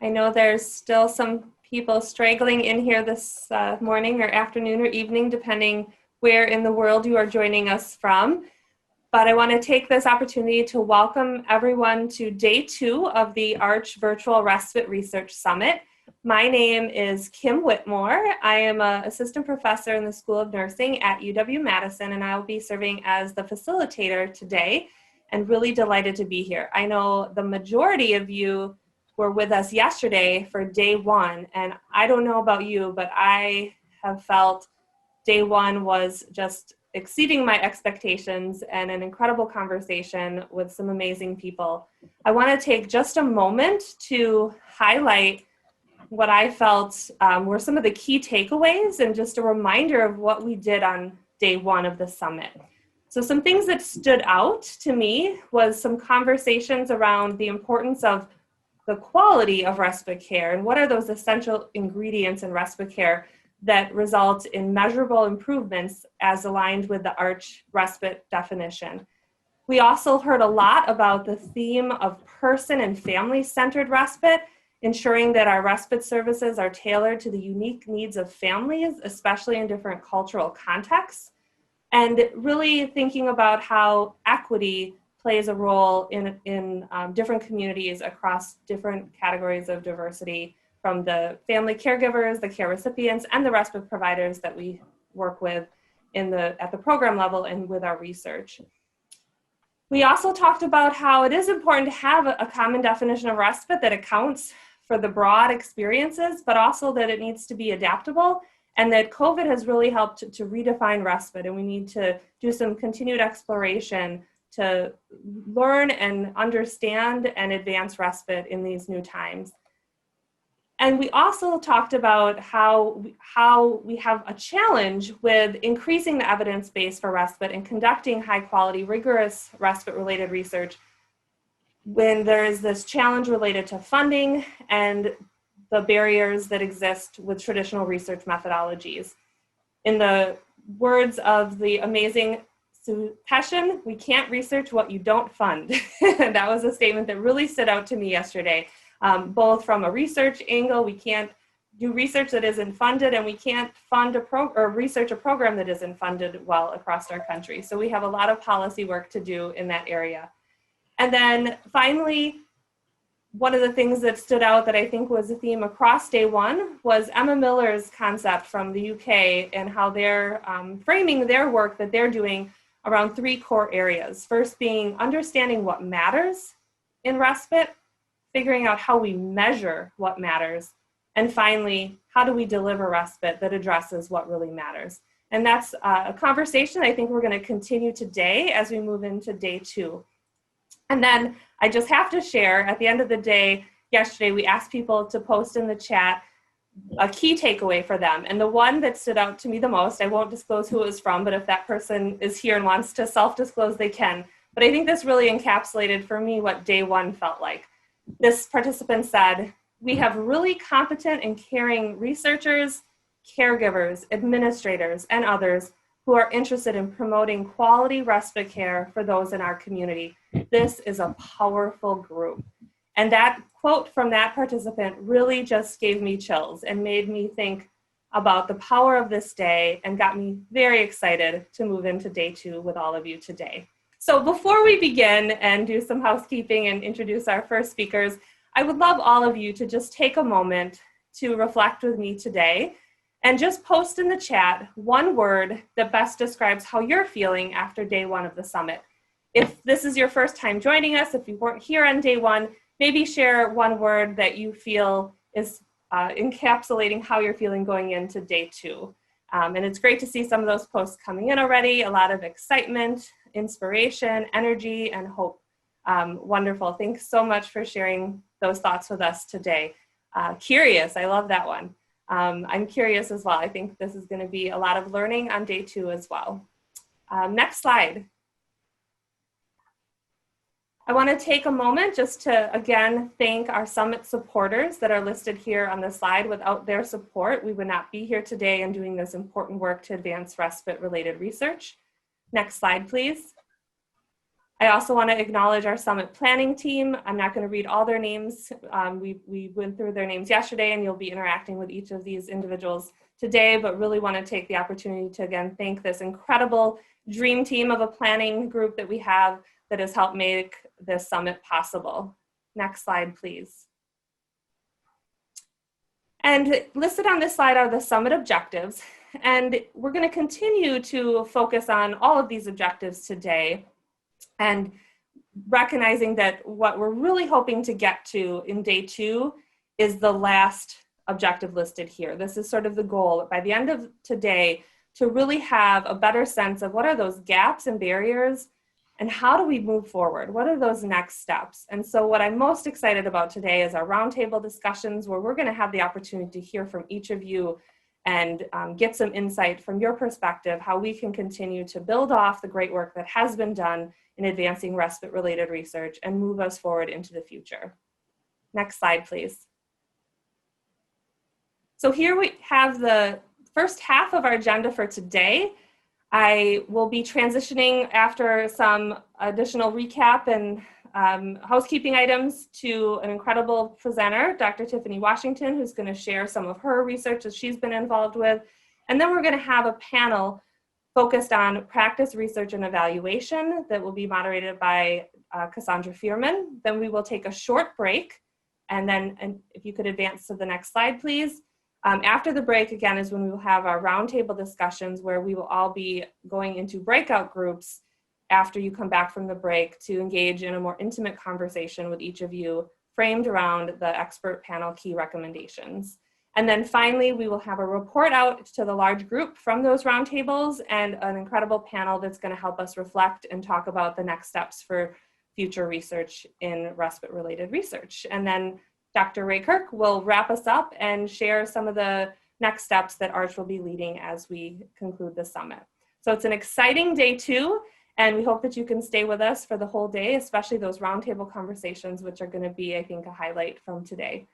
I know there's still some people straggling in here this morning or afternoon or evening, depending where in the world you are joining us from. But I want to take this opportunity to welcome everyone to day 2 of the ARCH Virtual Respite Research Summit. My name is Kim Whitmore. I am an assistant professor in the School of Nursing at UW-Madison, and I will be serving as the facilitator today, and really delighted to be here. I know the majority of you were with us yesterday for day 1, and I don't know about you, but I have felt day 1 was just exceeding my expectations and an incredible conversation with some amazing people. I want to take just a moment to highlight what I felt were some of the key takeaways and just a reminder of what we did on day 1 of the summit. So some things that stood out to me was some conversations around the importance of the quality of respite care and what are those essential ingredients in respite care that result in measurable improvements as aligned with the ARCH respite definition. We also heard a lot about the theme of person and family-centered respite, ensuring that our respite services are tailored to the unique needs of families, especially in different cultural contexts, and really thinking about how equity plays a role in different communities across different categories of diversity, from the family caregivers, the care recipients, and the respite providers that we work with at the program level and with our research. We also talked about how it is important to have a common definition of respite that accounts for the broad experiences, but also that it needs to be adaptable, and that COVID has really helped to redefine respite, and we need to do some continued exploration to learn and understand and advance respite in these new times. And we also talked about how we have a challenge with increasing the evidence base for respite and conducting high quality, rigorous respite-related research when there is this challenge related to funding and the barriers that exist with traditional research methodologies. In the words of the amazing Sue Peshin, we can't research what you don't fund. That was a statement that really stood out to me yesterday. Both from a research angle, we can't do research that isn't funded, and we can't fund research a program that isn't funded well across our country. So we have a lot of policy work to do in that area. And then finally, one of the things that stood out that I think was a theme across day 1 was Emma Miller's concept from the UK and how they're framing their work that they're doing around 3 core areas. First being understanding what matters in respite, figuring out how we measure what matters, and finally, how do we deliver respite that addresses what really matters? And that's a conversation I think we're going to continue today as we move into day 2. And then I just have to share, at the end of the day, yesterday we asked people to post in the chat a key takeaway for them. And the one that stood out to me the most, I won't disclose who it was from, but if that person is here and wants to self-disclose, they can. But I think this really encapsulated for me what day 1 felt like. This participant said, "We have really competent and caring researchers, caregivers, administrators, and others who are interested in promoting quality respite care for those in our community. This is a powerful group." And that quote from that participant really just gave me chills and made me think about the power of this day and got me very excited to move into day 2 with all of you today. So before we begin and do some housekeeping and introduce our first speakers, I would love all of you to just take a moment to reflect with me today and just post in the chat one word that best describes how you're feeling after day 1 of the summit. If this is your first time joining us, if you weren't here on day 1, maybe share one word that you feel is encapsulating how you're feeling going into day 2. And it's great to see some of those posts coming in already, a lot of excitement, inspiration, energy, and hope. Wonderful. Thanks so much for sharing those thoughts with us today. Curious, I love that one. I'm curious as well. I think this is going to be a lot of learning on day 2 as well. Next slide. I want to take a moment just to, again, thank our summit supporters that are listed here on the slide. Without their support, we would not be here today and doing this important work to advance respite-related research. Next slide, please. I also want to acknowledge our summit planning team. I'm not going to read all their names. We went through their names yesterday, and you'll be interacting with each of these individuals today, but really want to take the opportunity to again thank this incredible dream team of a planning group that we have that has helped make this summit possible. Next slide, please. And listed on this slide are the summit objectives. And we're going to continue to focus on all of these objectives today, and recognizing that what we're really hoping to get to in day 2 is the last objective listed here. This is sort of the goal by the end of today, to really have a better sense of what are those gaps and barriers and how do we move forward? What are those next steps? And so what I'm most excited about today is our roundtable discussions, where we're going to have the opportunity to hear from each of you and get some insight from your perspective, how we can continue to build off the great work that has been done in advancing respite-related research and move us forward into the future. Next slide, please. So here we have the first half of our agenda for today. I will be transitioning after some additional recap and housekeeping items to an incredible presenter, Dr. Tiffany Washington, who's going to share some of her research that she's been involved with. And then we're going to have a panel focused on practice, research, and evaluation that will be moderated by Cassandra Fearman. Then we will take a short break. And then if you could advance to the next slide, please. After the break, again, is when we will have our roundtable discussions, where we will all be going into breakout groups after you come back from the break to engage in a more intimate conversation with each of you, framed around the expert panel key recommendations. And then finally, we will have a report out to the large group from those roundtables and an incredible panel that's going to help us reflect and talk about the next steps for future research in respite-related research. And then Dr. Ray Kirk will wrap us up and share some of the next steps that ARCH will be leading as we conclude the summit. So it's an exciting day 2, and we hope that you can stay with us for the whole day, especially those roundtable conversations, which are going to be, I think, a highlight from today.